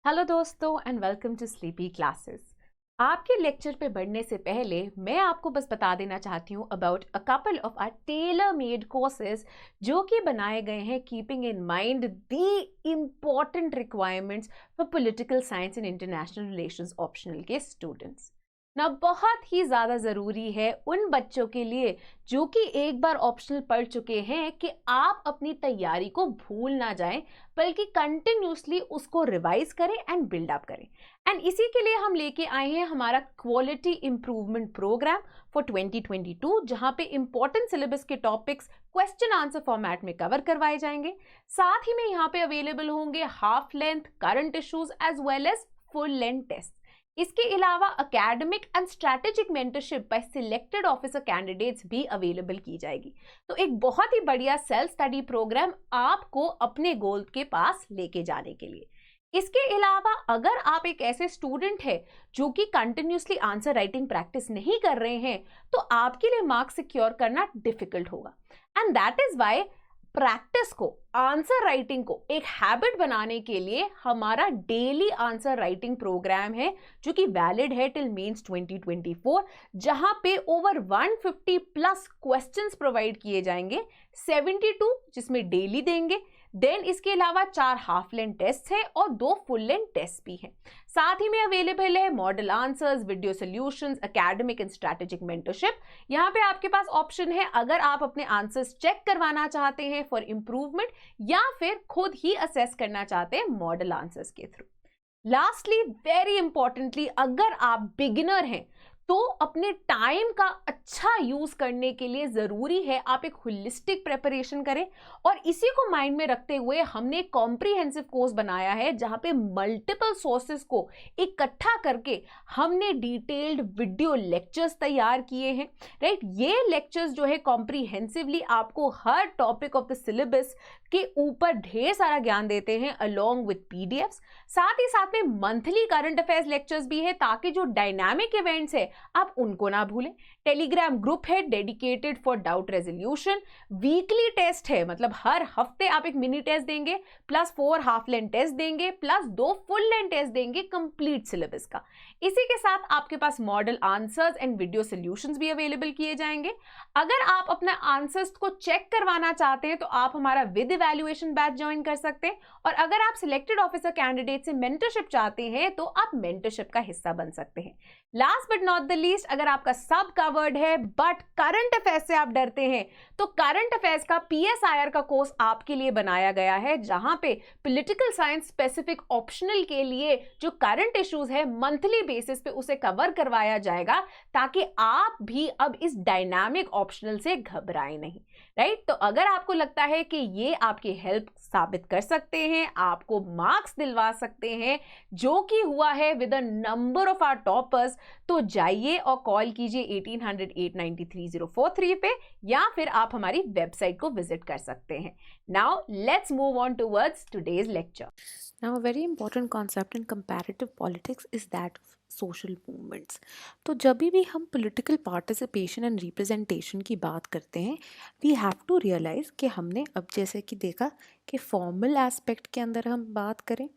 Hello दोस्तों and welcome to Sleepy Classes. आपके lecture पे बढ़ने से पहले मैं आपको बस बता देना चाहती हूँ about a couple of our tailor made courses जो कि बनाए गए हैं keeping in mind the important requirements for political science and international relations optional के स्टूडेंट्स। ना बहुत ही ज़्यादा ज़रूरी है उन बच्चों के लिए जो कि एक बार ऑप्शनल पढ़ चुके हैं कि आप अपनी तैयारी को भूल ना जाएं, बल्कि कंटिन्यूसली उसको रिवाइज करें एंड बिल्ड अप करें। एंड इसी के लिए हम लेके आए हैं हमारा क्वालिटी इंप्रूवमेंट प्रोग्राम फॉर 2022, जहां पे इंपॉर्टेंट सिलेबस के टॉपिक्स क्वेश्चन आंसर फॉर्मेट में कवर करवाए जाएंगे। साथ ही में यहाँ पे अवेलेबल होंगे half length current issues as well as full length test. इसके अलावा academic and strategic mentorship by selected officer candidates भी अवेलेबल की जाएगी। तो एक बहुत ही बढ़िया सेल्फ स्टडी प्रोग्राम आपको अपने गोल के पास लेके जाने के लिए। इसके अलावा अगर आप एक ऐसे स्टूडेंट है जो कि कंटिन्यूसली आंसर राइटिंग प्रैक्टिस नहीं कर रहे हैं, तो आपके लिए मार्क्स सिक्योर करना डिफिकल्ट होगा। And that is why practice को, आंसर राइटिंग को एक हैबिट बनाने के लिए हमारा डेली आंसर राइटिंग प्रोग्राम है जो कि वैलिड है टिल मेंस 2024, जहां पे ओवर 150 प्लस क्वेश्चंस प्रोवाइड किए जाएंगे, 72 जिसमें डेली देंगे। देन इसके अलावा 4 हाफ लेंथ टेस्ट हैं और 2 फुल लेंथ टेस्ट भी हैं। साथ ही में अवेलेबल है model answers, video solutions, academic and strategic mentorship. यहाँ पे आपके पास ऑप्शन है अगर आप अपने आंसर्स चेक करवाना चाहते हैं फॉर इंप्रूवमेंट, या फिर खुद ही असेस करना चाहते हैं मॉडल आंसर्स के थ्रू। लास्टली वेरी इंपॉर्टेंटली, अगर आप बिगिनर हैं तो अपने टाइम का अच्छा यूज करने के लिए जरूरी है आप एक होलिस्टिक प्रिपरेशन करें। और इसी को माइंड में रखते हुए हमने एक कॉम्प्रिहेंसिव कोर्स बनाया है जहां पे मल्टीपल सोर्सेस को इकट्ठा करके हमने डिटेल्ड वीडियो लेक्चर्स तैयार किए हैं। राइट, ये लेक्चर्स जो है कॉम्प्रिहेंसिवली आपको हर टॉपिक ऑफ द सिलेबस के ऊपर ढेर सारा ज्ञान देते हैं अलोंग विद पीडीएफ्स। साथ ही साथ में मंथली करंट अफेयर्स लेक्चर्स भी है ताकि जो डायनामिक इवेंट्स है आप उनको ना भूलें। टेलीग्राम ग्रुप है dedicated for doubt resolution. Weekly test है, मतलब हर हफ्ते आप एक मिनी टेस्ट देंगे, प्लस 4 हाफ लेंथ टेस्ट देंगे, प्लस 2 फुल लेंथ टेस्ट देंगे कंप्लीट सिलेबस का। इसी के साथ आपके पास model answers and video solutions भी अवेलेबल किए जाएंगे। अगर आप अपना आंसर्स को चेक करवाना चाहते हैं तो आप हमारा विद इवैल्यूएशन बैच ज्वाइन कर सकते हैं, और अगर आप सिलेक्टेड ऑफिसर कैंडिडेट से मेंटरशिप चाहते हैं तो आप मेंटरशिप का हिस्सा बन सकते हैं। Last but not the least, अगर आपका सब कवर्ड है बट करंट अफेयर्स से आप डरते हैं, तो करंट अफेयर्स का पीएसआईआर का कोर्स आपके लिए बनाया गया है, जहां पे पॉलिटिकल साइंस स्पेसिफिक ऑप्शनल के लिए जो करंट इश्यूज है मंथली बेसिस पे उसे कवर करवाया जाएगा, ताकि आप भी अब इस डायनामिक ऑप्शनल से घबराएं नहीं। राइट, तो अगर आपको लगता है कि ये आपकी हेल्प साबित कर सकते हैं, आपको मार्क्स दिलवा सकते हैं, जो कि हुआ है with a number of our toppers, तो जाइए और कॉल कीजिए 1800-893-043 पे, या फिर आप हमारी वेबसाइट को विजिट कर सकते हैं। Now let's move on towards today's lecture. Now, a very important concept in comparative politics is that of social movements. तो जब भी हम political participation and representation की बात करते हैं, we have to realize कि हमने अब जैसे कि देखा कि formal aspect के अंदर हम बात करें,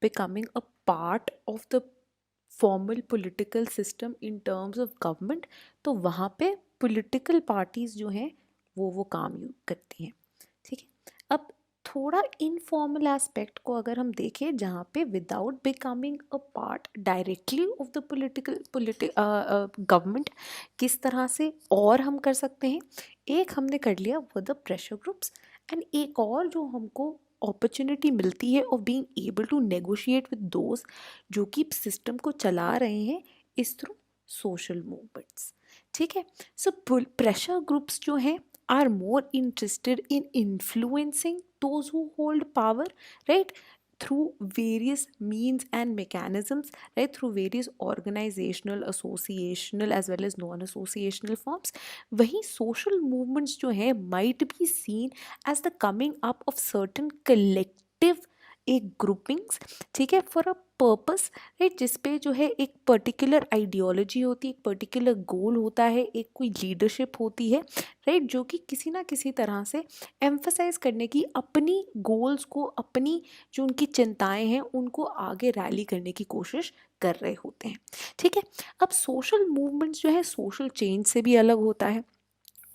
becoming a part of the formal political system in terms of government, तो वहाँ पे political parties जो हैं वो काम करती हैं। ठीक है, अब थोड़ा इनफॉर्मल एस्पेक्ट को अगर हम देखें, जहाँ पे without becoming a part directly of the government किस तरह से और हम कर सकते हैं। एक हमने कर लिया वो द प्रेशर ग्रुप्स, एंड एक और जो हमको अपॉर्चुनिटी मिलती है of being able to negotiate with those जो कि सिस्टम को चला रहे हैं, इस थ्रू सोशल मूवमेंट्स। ठीक है, सो प्रेशर ग्रुप्स जो हैं are more interested in influencing those who hold power, right, through various means and mechanisms, right, through various organizational, associational as well as non-associational forms. वहीं social movements जो हैं might be seen as the coming up of certain collective एक groupings, ठीक है, for a purpose, right, जिस पे जो है एक पर्टिकुलर आइडियोलॉजी होती है, एक पर्टिकुलर गोल होता है, एक कोई लीडरशिप होती है, राइट, जो कि किसी ना किसी तरह से एम्फसाइज करने की अपनी गोल्स को, अपनी जो उनकी चिंताएं हैं उनको आगे रैली करने की कोशिश कर रहे होते हैं, ठीक है। अब सोशल मूवमेंट्स जो है सोशल चेंज से भी अलग होता है।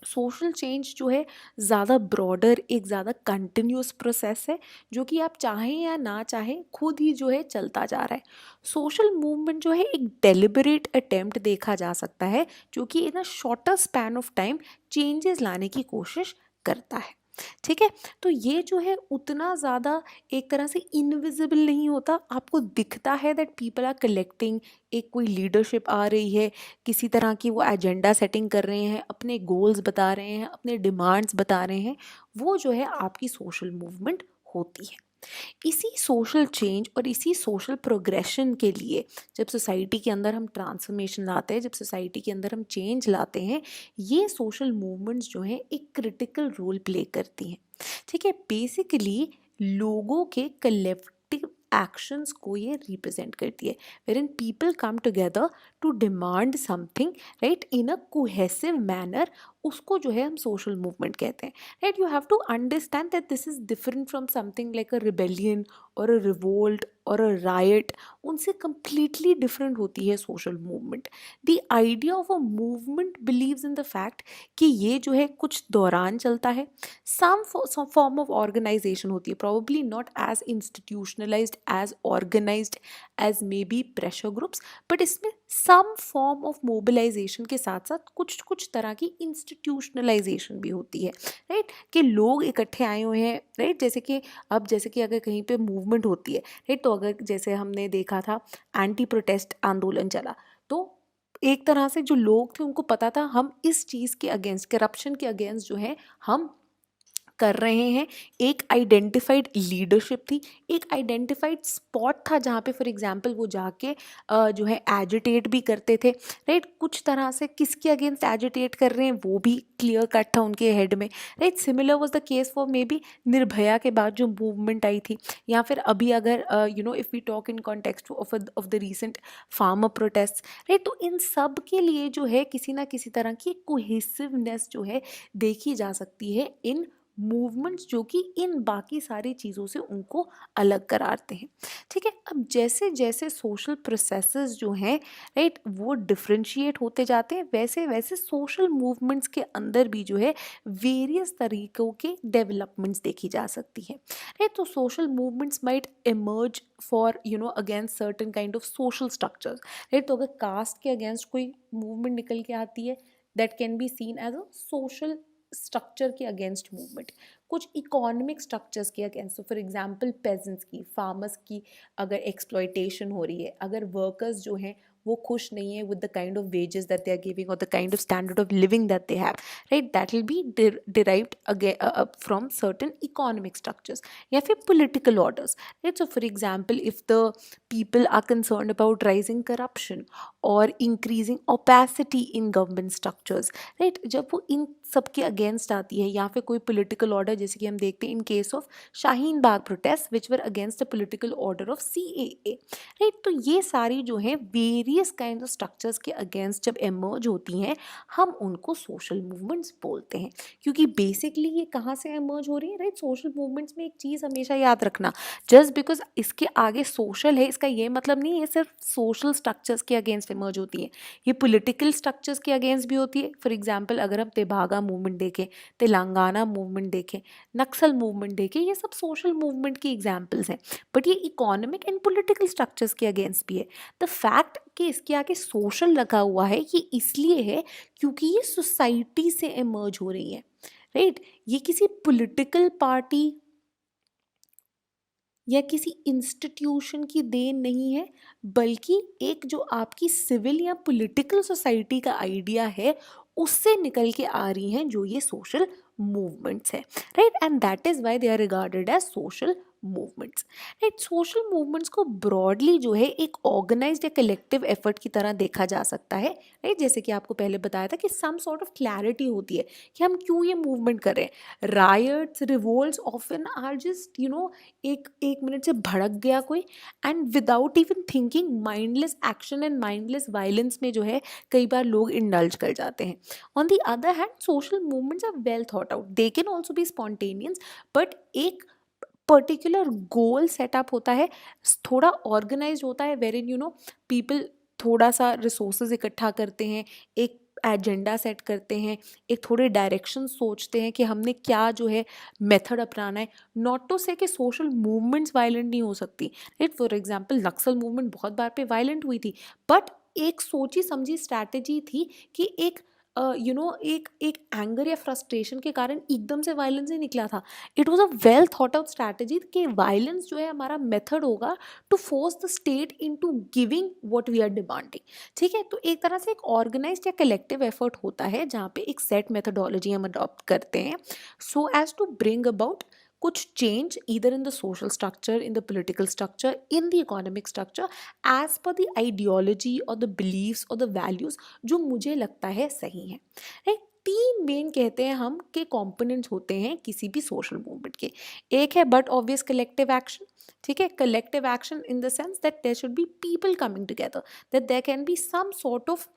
सोशल चेंज जो है ज़्यादा ब्रॉडर, एक ज़्यादा कंटिन्यूस प्रोसेस है, जो कि आप चाहें या ना चाहें खुद ही जो है चलता जा रहा है। सोशल मूवमेंट जो है एक डेलिबरेट अटेम्प्ट देखा जा सकता है, जो कि in a shorter span of time changes लाने की कोशिश करता है, ठीक है। तो ये जो है उतना ज़्यादा एक तरह से इनविजिबल नहीं होता, आपको दिखता है दैट पीपल आर कलेक्टिंग, एक कोई लीडरशिप आ रही है, किसी तरह की वो एजेंडा सेटिंग कर रहे हैं, अपने गोल्स बता रहे हैं, अपने डिमांड्स बता रहे हैं, वो जो है आपकी सोशल मूवमेंट होती है। इसी सोशल चेंज और इसी सोशल प्रोग्रेशन के लिए जब सोसाइटी के अंदर हम ट्रांसफॉर्मेशन लाते हैं, जब सोसाइटी के अंदर हम चेंज लाते हैं, ये सोशल मूवमेंट्स जो हैं एक क्रिटिकल रोल प्ले करती हैं, ठीक है। बेसिकली लोगों के कलेक्टिव एक्शंस को ये रिप्रेजेंट करती है, wherein people come together to demand something, right, in a cohesive manner, उसको जो है हम सोशल मूवमेंट कहते हैं, right. You have to understand that this is different from something like a rebellion और अ रिवोल्ट और a riot, उनसे completely different होती है social movement. The idea of a movement believes in the fact कि ये जो है कुछ दौरान चलता है, सम फॉर्म ऑफ ऑर्गेनाइजेशन होती है, probably not as institutionalized as organized as maybe pressure groups, but इसमें सम फॉर्म ऑफ मोबिलाइजेशन के साथ साथ कुछ कुछ तरह की इंस्टीट्यूशनलाइजेशन भी होती है, राइट, कि लोग इकट्ठे आए हुए हैं, राइट। जैसे कि अब जैसे कि अगर कहीं पे मूवमेंट होती है, राइट, तो अगर जैसे हमने देखा था एंटी प्रोटेस्ट आंदोलन चला, तो एक तरह से जो लोग थे उनको पता था हम इस चीज़ के अगेंस्ट, करप्शन के अगेंस्ट जो है हम कर रहे हैं। एक आइडेंटिफाइड लीडरशिप थी, एक आइडेंटिफाइड स्पॉट था जहाँ पे फॉर एग्जांपल वो जाके जो है एजिटेट भी करते थे, राइट। कुछ तरह से किसके अगेंस्ट एजिटेट कर रहे हैं वो भी क्लियर कट था उनके हेड में, right. Similar was the case for may be Nirbhaya के बाद जो मूवमेंट आई थी, या फिर अभी अगर if we talk in context of the recent farmer protest, right. तो इन सब के लिए जो है किसी ना किसी तरह की कोहेसिवनेस जो है देखी जा सकती है इन मूवमेंट्स, जो कि इन बाकी सारी चीज़ों से उनको अलग कराते हैं, ठीक है। अब जैसे जैसे सोशल प्रोसेसेस जो हैं, राइट, वो डिफ्रेंशिएट होते जाते हैं, वैसे वैसे सोशल मूवमेंट्स के अंदर भी जो है वेरियस तरीक़ों के डेवलपमेंट्स देखी जा सकती हैं, राइट। तो social movements might emerge for against certain kind of social structures, right. तो अगर कास्ट के अगेंस्ट कोई मूवमेंट निकल के आती है, that can be seen as a social structure के अगेंस्ट मूवमेंट। कुछ इकोनॉमिक स्ट्रक्चर्स के अगेंस्ट, फॉर एग्जांपल पेजेंट्स की, फार्मर्स की अगर एक्सप्लॉयटेशन हो रही है, अगर वर्कर्स जो हैं वो खुश नहीं है with the kind of wages that they are giving और the kind of standard of living that they have, right, that will be derived from certain economic structures या फिर political orders, right. So for example if the people are concerned about rising corruption or increasing opacity in government structures, right, जब वो इन सब के against आती है, या फिर कोई पॉलिटिकल ऑर्डर, जैसे कि हम देखते हैं इन case of Shaheen Bagh protest which were against the political order of CAA, right. तो ये सारी जो है वेरियस काइंड ऑफ स्ट्रक्चर्स के अगेंस्ट जब एमर्ज होती हैं, हम उनको सोशल मूवमेंट्स बोलते हैं, क्योंकि बेसिकली ये कहाँ से एमर्ज हो रही है, राइट। सोशल मूवमेंट्स में एक चीज़ हमेशा याद रखना, जस्ट बिकॉज इसके आगे सोशल है इसका ये मतलब नहीं है सिर्फ सोशल स्ट्रक्चर्स के अगेंस्ट इमर्ज होती है, ये पॉलिटिकल स्ट्रक्चर्स के अगेंस्ट भी होती है। फॉर एग्जांपल अगर हम तेभागा मूवमेंट देखें, तेलंगाना मूवमेंट देखें, नक्सल मूवमेंट देखें, ये सब सोशल मूवमेंट की एग्जांपल्स हैं, बट ये इकोनॉमिक एंड पॉलिटिकल स्ट्रक्चर्स के अगेंस्ट भी है। द फैक्ट कि इसके आगे सोशल लगा हुआ है, ये इसलिए है क्योंकि ये सोसाइटी से इमर्ज हो रही है, राइट। ये किसी पॉलिटिकल पार्टी या किसी इंस्टीट्यूशन की देन नहीं है, बल्कि एक जो आपकी सिविल या पॉलिटिकल सोसाइटी का आइडिया है उससे निकल के आ रही हैं जो ये सोशल मूवमेंट्स है, right. And that is why they are regarded as social movements. Right, social movements को ब्रॉडली जो है एक ऑर्गेनाइज्ड या कलेक्टिव एफर्ट की तरह देखा जा सकता है। राइट, जैसे कि आपको पहले बताया था कि सम सॉर्ट ऑफ क्लैरिटी होती है कि हम क्यों ये मूवमेंट कर रहे हैं। Riots, revolts often are just एक एक मिनट से भड़क गया कोई, and without even thinking mindless action and mindless violence में जो है कई बार लोग इंडल्ज कर जाते हैं। On the other hand social movements are well thought out, they can also be spontaneous, but एक पर्टिकुलर गोल सेटअप होता है, थोड़ा ऑर्गेनाइज होता है, वेर इन पीपल थोड़ा सा रिसोर्सेज इकट्ठा करते हैं, एक एजेंडा सेट करते हैं, एक थोड़े डायरेक्शन सोचते हैं कि हमने क्या जो है मेथड अपनाना है। नॉट टू से कि सोशल मूवमेंट्स वायलेंट नहीं हो सकती। Right, for example Naxal movement बहुत बार पे वायलेंट हुई थी, बट एक सोची समझी स्ट्रैटेजी थी कि एक एक एक एंगर या फ्रस्ट्रेशन के कारण एकदम से वायलेंस ही निकला था। It was a well thought out strategy कि वायलेंस जो है हमारा मेथड होगा to force the state into giving what we are demanding. ठीक है, तो एक तरह से एक ऑर्गेनाइज्ड या कलेक्टिव एफर्ट होता है जहाँ पे एक सेट मेथडोलॉजी हम अडॉप्ट करते हैं so as to bring about कुछ change either in the social structure, in the political structure, in the economic structure, as per the ideology or the beliefs or the values जो मुझे लगता है सही है। राइट, तीन मेन कहते हैं हम के कंपोनेंट्स होते हैं किसी भी सोशल मूवमेंट के। एक है बट ऑब्वियस कलेक्टिव एक्शन। ठीक है, collective action in the sense that there should be people coming together, that there can be some sort of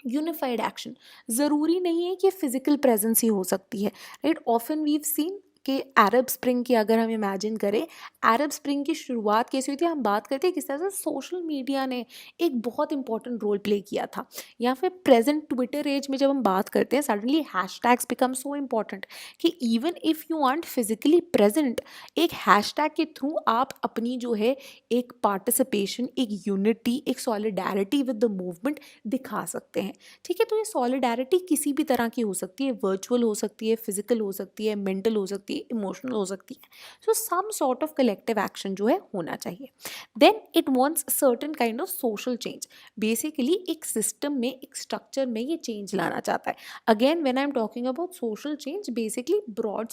unified action. ज़रूरी नहीं है कि फिजिकल प्रेजेंस ही हो सकती है। राइट, ऑफन वीव सीन कि अरब स्प्रिंग की अगर हम इमेजिन करें, अरब स्प्रिंग की शुरुआत कैसे हुई थी, हम बात करते हैं किस तरह से सोशल मीडिया ने एक बहुत इंपॉर्टेंट रोल प्ले किया था। या फिर प्रेजेंट ट्विटर एज में जब हम बात करते हैं suddenly hashtags become so important कि even if you aren't physically present, एक हैशटैग के थ्रू आप अपनी जो है एक पार्टिसिपेशन, एक यूनिटी, एक सॉलिडारिटी विद द मूवमेंट दिखा सकते हैं। ठीक है, तो ये सॉलिडारिटी किसी भी तरह की हो सकती है, वर्चुअल हो सकती है, फिजिकल हो सकती है, मेंटल हो सकती है, इमोशनल हो सकती है। So some sort of collective action जो है होना चाहिए। Then it wants certain kind of social change. Basically एक सिस्टम में, एक स्ट्रक्चर में ये चेंज लाना चाहता है। Again when I am talking about social change, basically broad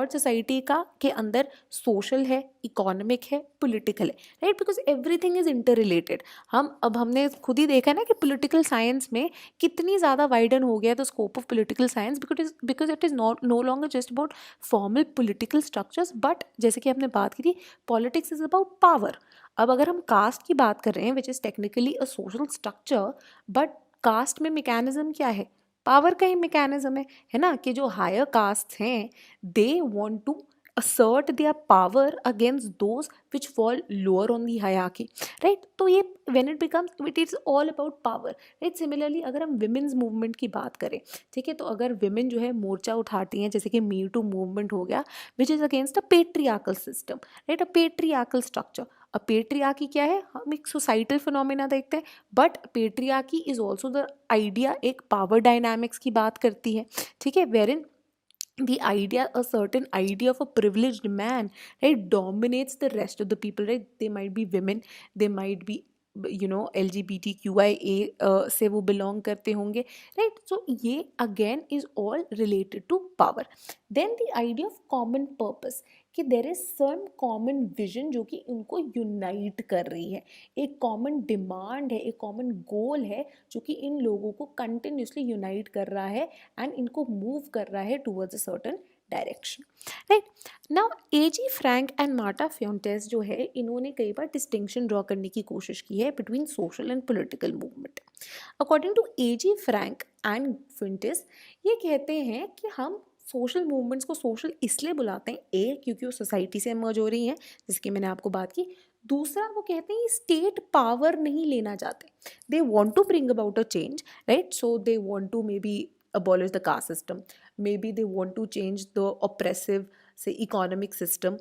society का के अंदर सोशल है, इकोनॉमिक है, पॉलिटिकल है। Right, because everything is interrelated. हमने खुद ही देखा ना कि पॉलिटिकल साइंस में कितनी ज़्यादा वाइडन हो गया the scope of political science, because it is not know longer just about formal political structures, but जैसे कि हमने बात की थी पॉलिटिक्स इज अबाउट पावर। अब अगर हम कास्ट की बात कर रहे हैं which is technically a social structure, but caste में मैकेनिज्म क्या है, पावर का ही मैकेनिज्म है ना, कि जो हायर कास्ट हैं they want to assert their power against those which fall lower on the hierarchy, right? तो ये when it is all about power, right? Similarly अगर हम women's movement की बात करें, ठीक है, तो अगर women जो है मोर्चा उठाती हैं, जैसे कि Me Too movement हो गया, which is against a patriarchal system, right? A patriarchal structure। अब पेट्रियार्की क्या है, हम एक सोसाइटल फिनोमिना देखते हैं, but patriarchy is also the idea, एक पावर डायनामिक्स की बात करती है। ठीक है, वेरिन the idea, a certain idea of a privileged man, right, dominates the rest of the people, right? They might be women, they might be LGBTQIA से वो belong करते होंगे, राइट? सो ये again is all related to power. Then the idea of common purpose, कि there is some common vision जो कि उनको unite कर रही है, एक कॉमन डिमांड है, एक कॉमन गोल है जो कि इन लोगों को कंटिन्यूसली यूनाइट कर रहा है एंड इनको मूव कर रहा है towards a certain direction, right? Now AG Frank and Marta Fuentes जो है, इन्होंने कई बार डिस्टिंक्शन ड्रॉ करने की कोशिश की है between social and political movement. According to AG Frank and Fuentes, ये कहते हैं कि हम सोशल मूवमेंट्स को सोशल इसलिए बुलाते हैं, क्योंकि वो सोसाइटी से इमर्ज हो रही हैं, जिसकी मैंने आपको बात की। दूसरा, वो कहते हैं स्टेट पावर नहीं लेना चाहते, they want to bring about a change, right? So they want to maybe abolish the caste system, maybe they want to change the oppressive, say, economic system,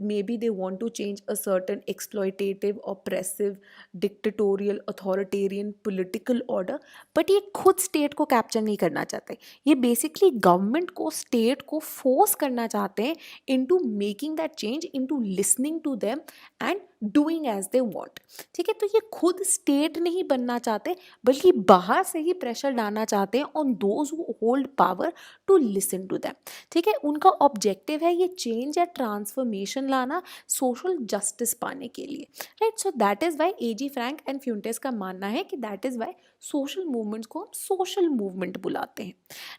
maybe they want to change a certain exploitative, oppressive, dictatorial, authoritarian political order, but ये खुद state को capture नहीं करना चाहते, ये basically government को, state को force करना चाहते हैं into making that change, into listening to them and doing as they want. ठीक है, तो ये खुद स्टेट नहीं बनना चाहते बल्कि बाहर से ही प्रेशर डालना चाहते हैं on those who hold power to listen to them. ठीक है, उनका ऑब्जेक्टिव है ये चेंज या ट्रांसफॉर्मेशन लाना सोशल जस्टिस पाने के लिए। Right, so that is why AG Frank and Fuentes का मानना है कि that is why social movements को हम सोशल मूवमेंट बुलाते हैं।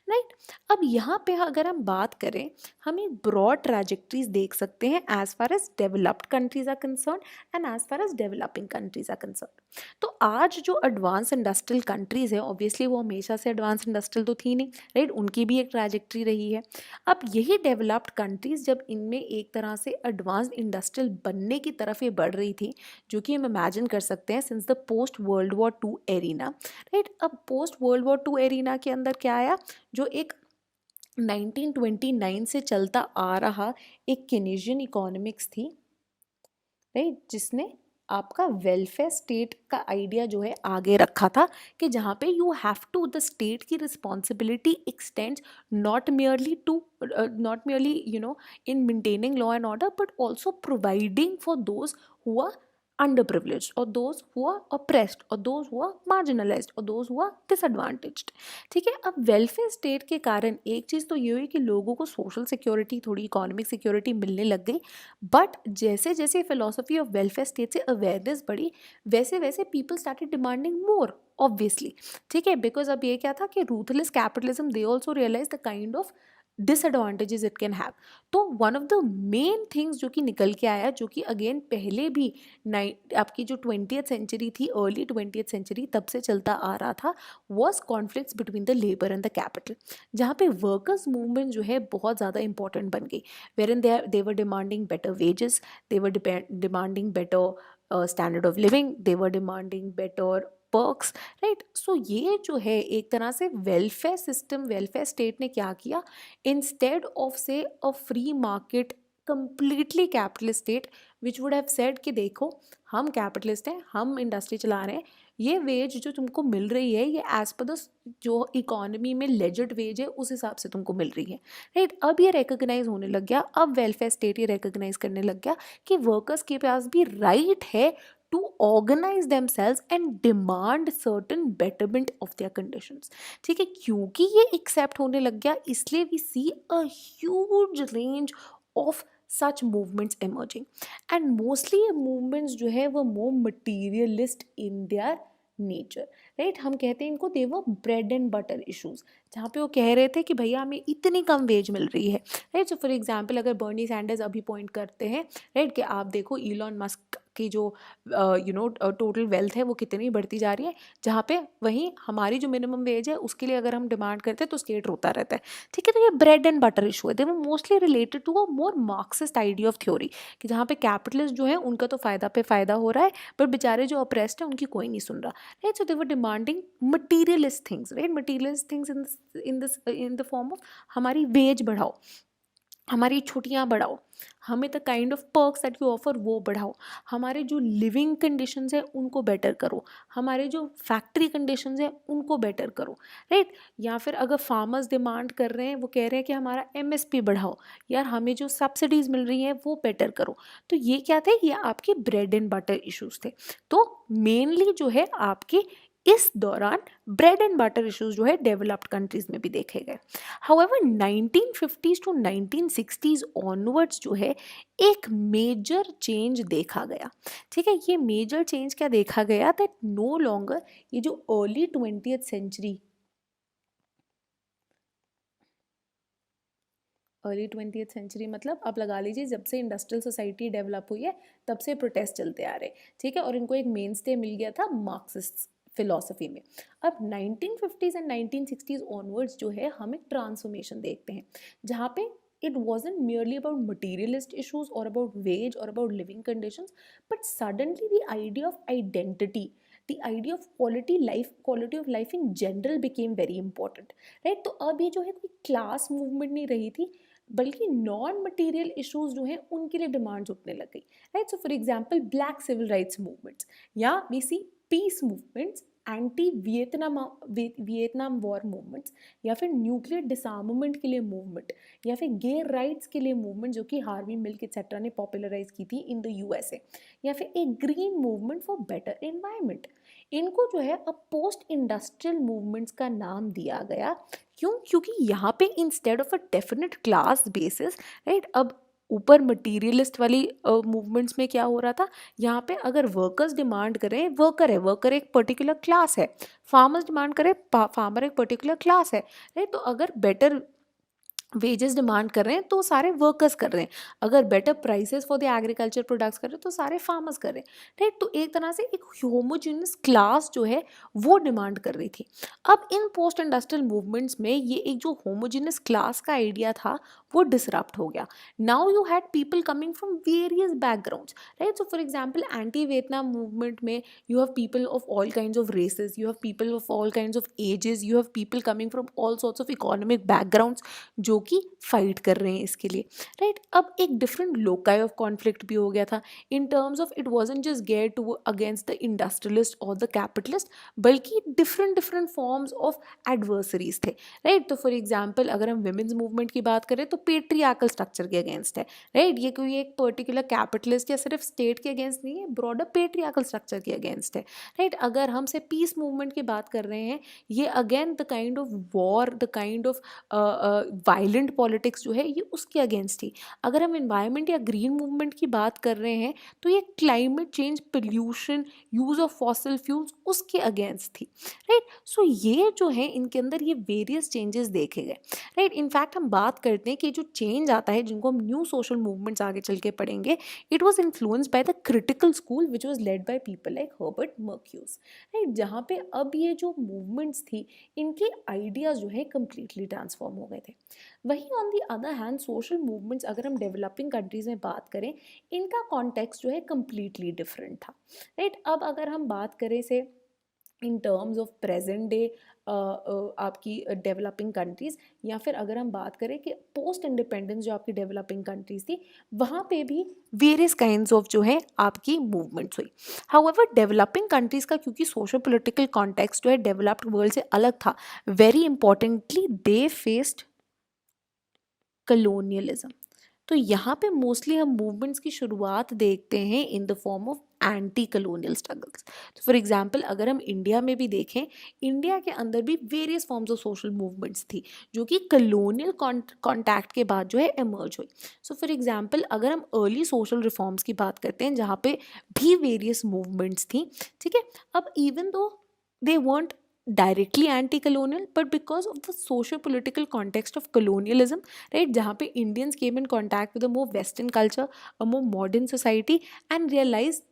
राइट, अब यहाँ पे अगर हम बात करें, हम एक ब्रॉड ट्रैजेक्टरीज देख सकते हैं as far as developed countries are concern and as far as developing countries are concern. तो आज जो एडवांस इंडस्ट्रियल कंट्रीज है, ऑब्वियसली वो हमेशा से एडवांस इंडस्ट्रियल तो थी नहीं, राइट, उनकी भी एक ट्रैजेक्टरी रही है। अब यही डेवलप्ड कंट्रीज जब इनमें एक तरह से एडवांस इंडस्ट्रियल बनने की तरफ ये बढ़ रही थी, जो कि हम इमेजिन कर सकते हैं since the post world war two arena. Right, अब post world war two arena के अंदर क्या आया, जो एक 1929 से चलता आ रहा एक केनेजियन इकोनॉमिक्स थी, राइट, जिसने आपका वेलफेयर स्टेट का आइडिया जो है आगे रखा था कि जहाँ पे you have to, the state की responsibility extends not merely in maintaining law and order but also providing for those who are underprivileged or those who are oppressed or those who are marginalized or those who are disadvantaged। ठीक है, अब welfare state के कारण एक चीज़ तो ये हुई कि लोगों को सोशल सिक्योरिटी, थोड़ी इकोनॉमिक सिक्योरिटी मिलने लग गई, बट जैसे जैसे फिलोसफी ऑफ वेलफेयर स्टेट से अवेयरनेस बढ़ी वैसे वैसे people started demanding more, obviously. ठीक है, बिकॉज अब ये क्या था कि ruthless capitalism, they also realise the kind of disadvantages it can have. तो one of the main things जो कि निकल के आया, जो कि अगेन पहले भी आपकी जो 20th सेंचुरी थी, अर्ली 20th सेंचुरी, तब से चलता आ रहा था, was conflicts between the labour and the capital, जहाँ पे वर्कर्स मूवमेंट जो है बहुत ज़्यादा इंपॉर्टेंट बन गई, wherein they were demanding better wages, they were demanding better standard of living, they were demanding better perks. Right, so ये जो है एक तरह से वेलफेयर सिस्टम, वेलफेयर स्टेट ने क्या किया, इंस्टेड ऑफ से a free market completely capitalist state which would have said कि देखो हम कैपिटलिस्ट हैं, हम इंडस्ट्री चला रहे हैं, ये वेज जो तुमको मिल रही है ये एज पर द जो इकोनॉमी में लेजिट वेज है उस हिसाब से तुमको मिल रही है। राइट, अब ये रिकॉग्नाइज होने लग गया, अब वेलफेयर स्टेट ये रिकॉग्नाइज करने लग गया कि वर्कर्स के पास भी राइट है to organize themselves and demand certain betterment of their conditions। ठीक है, क्योंकि ये एक्सेप्ट होने लग गया इसलिए we see a huge range of such movements emerging and mostly ये movements जो है वो more materialist in their nature. Right, हम कहते हैं इनको दे वो ब्रेड एंड बटर इश्यूज, जहाँ पे वो कह रहे थे कि भैया हमें इतनी कम वेज मिल रही है। राइट, सो फॉर एग्जांपल अगर बर्नी सैंडर्स अभी पॉइंट करते हैं, राइट, कि आप देखो इलॉन मस्क की जो टोटल वेल्थ है वो कितनी बढ़ती जा रही है, जहाँ पे वहीं हमारी जो मिनिमम वेज है उसके लिए अगर हम डिमांड करते हैं तो स्टेट रोता रहता है। ठीक है, तो ये ब्रेड एंड बटर इशू है, दे वो mostly related to a more Marxist idea of theory, कि जहाँ पे कैपिटलिस्ट जो है उनका तो फ़ायदा पे फ़ायदा हो रहा है, पर बेचारे जो अप्रेस्ड है उनकी कोई नहीं सुन रहा। Right, so they were demanding materialist things, right, materialist things in the form of हमारी वेज बढ़ाओ, हमारी छुट्टियाँ बढ़ाओ, हमें the kind of perks that you offer वो बढ़ाओ, हमारे जो लिविंग कंडीशंस है उनको बेटर करो, हमारे जो फैक्ट्री कंडीशंस है उनको बेटर करो। राइट, या फिर अगर फार्मर्स डिमांड कर रहे हैं, वो कह रहे हैं कि हमारा एमएसपी बढ़ाओ, यार हमें जो सब्सिडीज़ मिल रही हैं वो बेटर करो। तो ये क्या थे, ये आपके ब्रेड एंड बटर इश्यूज थे। तो मेनली जो है आपके इस दौरान ब्रेड एंड बटर इश्यूज जो है डेवलप्ड कंट्रीज में भी देखे गए। However 1950s to 1960s onwards जो है एक मेजर चेंज देखा गया। ठीक है, ये मेजर चेंज क्या देखा गया, दैट नो लॉन्गर ये जो early 20th century, early 20th century मतलब आप लगा लीजिए जब से इंडस्ट्रियल सोसाइटी डेवलप हुई है तब से प्रोटेस्ट चलते आ रहे। ठीक है, और इनको एक मेन स्टे मिल गया था मार्क्सिस्ट फिलॉसफी में। अब 1950s एंड 1960s ऑनवर्ड्स जो है हम एक ट्रांसफॉर्मेशन देखते हैं, जहाँ पे it wasn't merely about materialist issues or about wage or about living conditions, but suddenly the idea of identity, the idea of quality of life in general became very important। right, तो अब ये जो है कोई class movement नहीं रही थी, बल्कि नॉन मटेरियल इश्यूज जो हैं उनके लिए डिमांड्स उठने लग गई। Right, so for example black civil rights movements, या we see peace movements anti Vietnam war movements, या फिर न्यूक्लियर डिसआर्ममेंट के लिए मूवमेंट, या फिर गे राइट्स के लिए मूवमेंट जो कि हार्वी मिल्क एक्सेट्रा ने पॉपुलराइज की थी इन द यूएसए, या फिर एक green movement for better environment, इनको जो है अब पोस्ट इंडस्ट्रियल मूवमेंट्स का नाम दिया गया। क्यों? क्योंकि यहाँ पे instead of a definite class basis, right, अब ऊपर मटीरियलिस्ट वाली मूवमेंट्स में क्या हो रहा था, यहाँ पे अगर वर्कर्स डिमांड करें, वर्कर एक पर्टिकुलर क्लास है, फार्मर्स डिमांड करें, फार्मर एक पर्टिकुलर क्लास है, राइट, तो अगर बेटर वेजेस डिमांड कर रहे हैं तो सारे वर्कर्स कर रहे हैं, अगर better prices for the agriculture products कर रहे हैं तो सारे फार्मर्स कर रहे हैं, राइट। तो एक तरह से एक होमोजेनियस क्लास जो है वो डिमांड कर रही थी। अब इन पोस्ट इंडस्ट्रियल मूवमेंट्स में ये एक जो होमोजेनियस क्लास का आइडिया था वो डिसरप्ट हो गया। Now you had people coming from various backgrounds, right. So for example anti Vietnam movement में you have people of all kinds of races, you have people of all kinds of ages, you have people coming from all sorts of economic backgrounds जो कि fight कर रहे हैं इसके लिए, right. अब एक डिफरेंट लोकाई ऑफ कॉन्फ्लिक्ट भी हो गया था in terms of it wasn't just gear to against the industrialist और द कैपिटलिस्ट, बल्कि different different forms of adversaries थे, राइट। तो फॉर एग्जांपल अगर हम विमेंस मूवमेंट की बात करें तो पेट्रियार्कल स्ट्रक्चर के अगेंस्ट है, राइट। ये कोई एक पर्टिकुलर कैपिटलिस्ट या सिर्फ स्टेट के अगेंस्ट नहीं है, ब्रॉडर पेट्रियार्कल स्ट्रक्चर के अगेंस्ट है, राइट। अगर हम से पीस मूवमेंट की बात कर रहे हैं, ये again the kind of war, the kind of violent politics जो है ये उसके अगेंस्ट ही। अगर हम इन्वायरमेंट या ग्रीन मूवमेंट की बात कर रहे हैं तो ये climate change, pollution, use of fossil fuels उसके अगेंस्ट थी, राइट। सो ये जो है इनके अंदर ये वेरियस चेंजेस देखे गए, राइट। इनफैक्ट हम बात करते हैं कि जो चेंज आता है जिनको हम न्यू सोशल मूवमेंट्स आगे चल के पढ़ेंगे, it was influenced by the critical school which was led by people like Herbert Marcuse, right. जहाँ पे अब ये जो मूवमेंट्स थी इनके आइडियाज जो है कम्प्लीटली ट्रांसफॉर्म हो गए थे। वहीं on the other hand social movements अगर हम डेवलपिंग कंट्रीज़ में बात करें, इनका कॉन्टेक्स्ट जो है कम्प्लीटली डिफरेंट था, राइट। अब अगर हम बात करें से इन टर्म्स ऑफ प्रेजेंट डे आपकी डेवलपिंग कंट्रीज़, या फिर अगर हम बात करें कि पोस्ट इंडिपेंडेंस जो आपकी डेवलपिंग कंट्रीज़ थी वहाँ पे भी वेरियस काइंड्स ऑफ जो है आपकी मूवमेंट्स हुई। हाउएवर डेवलपिंग कंट्रीज़ का क्योंकि सोशल पॉलिटिकल कॉन्टेक्स्ट जो है डेवलप्ड वर्ल्ड से अलग था, वेरी इंपॉर्टेंटली दे फेस्ड कलोनियलिज्म। तो यहाँ पे मोस्टली हम मूवमेंट्स की शुरुआत देखते हैं in the form of anti colonial struggles. तो फॉर एग्जांपल अगर हम इंडिया में भी देखें, इंडिया के अंदर भी various forms of social movements थी जो कि कलोनियल कॉन्टैक्ट के बाद जो है एमर्ज हुई। सो फॉर एग्जांपल अगर हम अर्ली सोशल रिफॉर्म्स की बात करते हैं जहाँ पे भी वेरियस मूवमेंट्स थी, ठीक है। अब even though they weren't directly anti-colonial, but because of the socio-political context of colonialism, right, जहाँ पे Indians came in contact with a more Western culture, a more modern society, and realized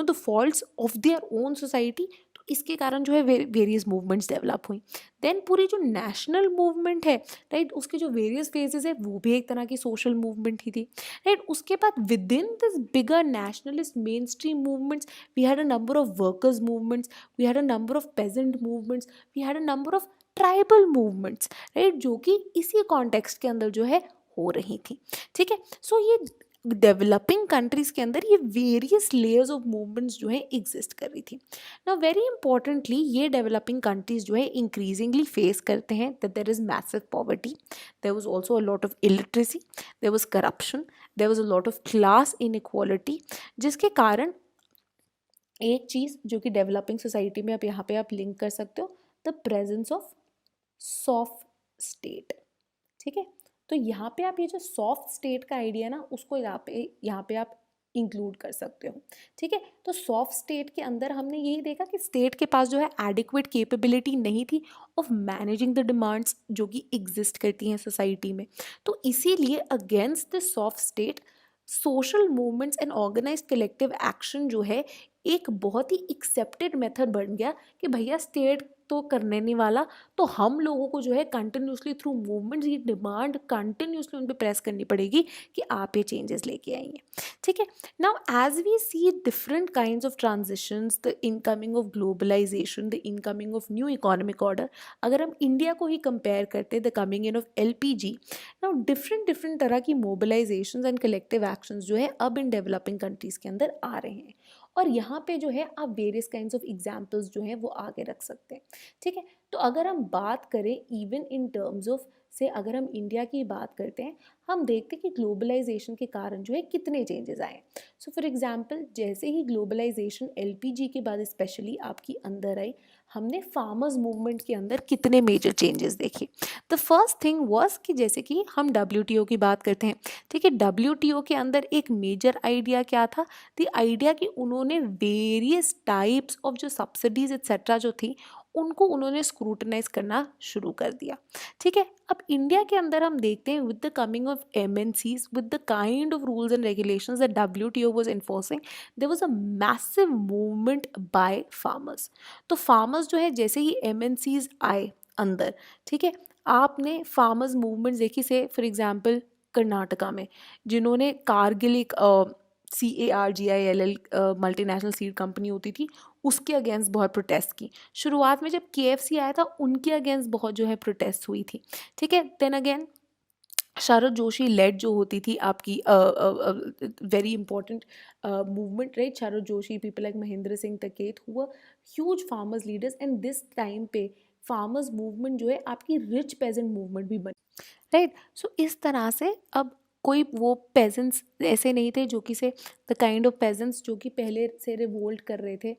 the faults of their own society, तो इसके कारण जो है various movements develop हुई। Then पूरी जो नेशनल मूवमेंट है, राइट, उसके जो वेरियस फेजेस है वो भी एक तरह की सोशल मूवमेंट ही थी, राइट। उसके बाद with in this bigger nationalist main stream movements we had a number of workers movements, we had a number of peasant movements, we had a number of tribal movements, right, जो कि इसी context के अंदर जो है हो रही थी, ठीक है। सो ये डेवलपिंग कंट्रीज के अंदर ये वेरियस लेयर्स ऑफ मूवमेंट्स जो है एग्जिस्ट कर रही थी। नाउ वेरी इंपॉर्टेंटली ये डेवलपिंग कंट्रीज जो है इंक्रीजिंगली फेस करते हैं that there is massive poverty, there was also a lot of illiteracy, there was corruption, there was a lot of class inequality, जिसके कारण एक चीज़ जो कि डेवलपिंग सोसाइटी में आप यहाँ पे आप लिंक कर सकते हो, the presence of soft state, ठीक है। तो यहाँ पे आप ये जो सॉफ्ट स्टेट का आइडिया ना उसको यहाँ पे आप इंक्लूड कर सकते हो, ठीक है। तो सॉफ्ट स्टेट के अंदर हमने यही देखा कि स्टेट के पास जो है एडिक्वेट कैपेबिलिटी नहीं थी ऑफ मैनेजिंग द डिमांड्स जो कि एग्जिस्ट करती हैं सोसाइटी में। तो इसीलिए against the soft state social movements and organised collective action जो है एक बहुत ही एक्सेप्टेड मेथड बन गया कि भैया स्टेट तो करने नहीं वाला, तो हम लोगों को जो है कंटिन्यूसली थ्रू मूवमेंट्स ये डिमांड कंटिन्यूसली उन पर प्रेस करनी पड़ेगी कि आप ये चेंजेस लेके आइए, ठीक है। Now as we see different kinds of transitions, the incoming of globalisation, the incoming of new economic order, अगर हम इंडिया को ही कंपेयर करते हैं the coming in of LPG, now different different तरह की मोबिलाइजेशन एंड कलेक्टिव एक्शंस जो है अब इन डेवलपिंग कंट्रीज़ के अंदर आ रहे हैं। और यहाँ पे जो है आप वेरियस काइंड्स ऑफ एग्जाम्पल्स जो हैं वो आगे रख सकते हैं, ठीक है। तो अगर हम बात करें इवन इन टर्म्स ऑफ से, अगर हम इंडिया की बात करते हैं, हम देखते हैं कि ग्लोबलाइजेशन के कारण जो है कितने चेंजेस आए। सो फॉर एग्जांपल, जैसे ही ग्लोबलाइजेशन एलपीजी के बाद स्पेशली आपकी अंदर आई, हमने फार्मर्स मूवमेंट के अंदर कितने मेजर चेंजेस देखे। द फर्स्ट थिंग वाज कि जैसे कि हम डब्ल्यूटीओ की बात करते हैं, ठीक है, डब्ल्यूटीओ के अंदर एक मेजर आइडिया क्या था, द आइडिया कि उन्होंने वेरियस टाइप्स ऑफ जो सब्सिडीज एक्सेट्रा जो थी उनको उन्होंने स्क्रूटनाइज करना शुरू कर दिया, ठीक है। अब इंडिया के अंदर हम देखते हैं with the coming of MNCs, with the kind of rules and regulations that WTO was enforcing, there was a massive movement by farmers. तो फार्मर्स जो है जैसे ही एमएनसीज आए अंदर, ठीक है, आपने फार्मर्स मूवमेंट देखी से फॉर एग्जांपल कर्नाटका में, जिन्होंने कारगिल एक CARGILL मल्टीनेशनल सीड कंपनी होती थी, उसके अगेंस्ट बहुत प्रोटेस्ट की। शुरुआत में जब KFC आया था उनके अगेंस्ट बहुत जो है प्रोटेस्ट हुई थी, ठीक है। Then again Sharad Joshi led जो होती थी आपकी very important movement, right, Sharad Joshi, people like Mahendra Singh Tikait हुआ huge farmers leaders, and this time पे फार्मर्स मूवमेंट जो है आपकी रिच पेजेंट मूवमेंट भी बनी, राइट। सो इस तरह से अब कोई वो पेजेंट्स ऐसे नहीं थे जो कि से द काइंड ऑफ पेजेंट्स जो कि पहले से रिवोल्ट कर रहे थे,